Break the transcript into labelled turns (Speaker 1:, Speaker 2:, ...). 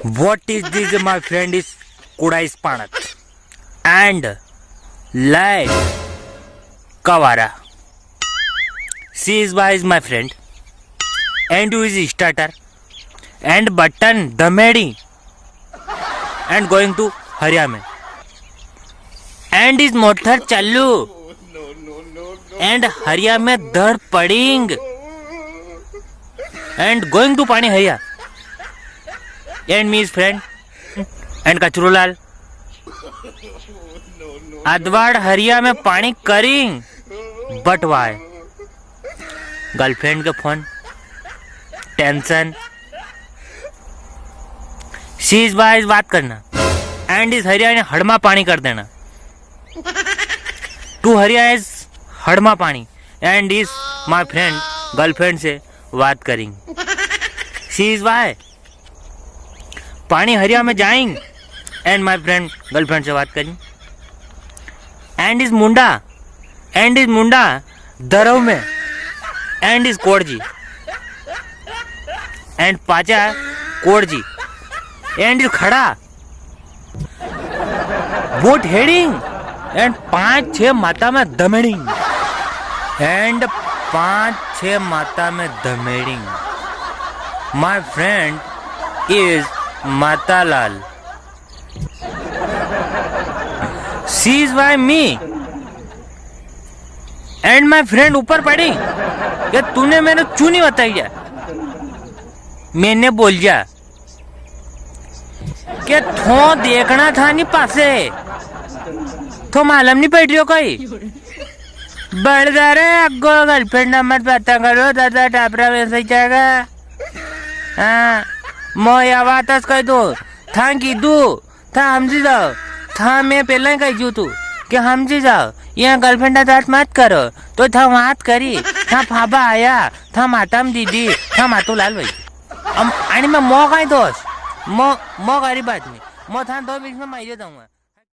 Speaker 1: What is this, my friend? Is Kuda is Panat and light Kawara. She is my friend and who is starter and button Dhamedi and going to Haryana and is motor चालू and Haryana में दर पड़िंग and going to पानी हरिया and me is friend and Kachrulal अदवाड़ हरिया में पानी करिंग but why girlfriend के phone tension शीज buys बात करना एंड इस हरिया ने हड़मा पानी कर देना टू हरिया इज हड़मा पानी and is my friend girlfriend से बात करेंगे शी इज वाई पानी हरिया में जाएंगे एंड माय फ्रेंड गर्लफ्रेंड से बात करेंगे एंड इज मुंडा दरव में एंड इज कोड़जी एंड पाचा कोड़जी एंड इज खड़ा बोट हेडिंग एंड 5-6 माता में धमेडिंग एंड 5-6 माता में धमेडिंग माय फ्रेंड इज मातालाल she is by me and my friend ऊपर पड़ी कि तूने मैंने क्यों नहीं बताया मैंने बोल जा कि थो देखना था नहीं पासे तो मालूम नहीं पड़ रही कोई बढ़ जा रहे अगो गर्लफ्रेंड नंबर पता करो दादा टापरा वैसे ही जाएगा हाँ मो या बात कह दो था कीधु था समझी जाओ था मैं पहले ही कही तू कि समझी जाओ यहाँ गर्लफ्रेंड दांत मत करो तो था बात करी था फाबा आया था माताम दीदी था मातू लाल भाई आणि मैं मो काय दोस्त मो गरीब आदमी मो था 2 मिनट में मारे जाऊंगा।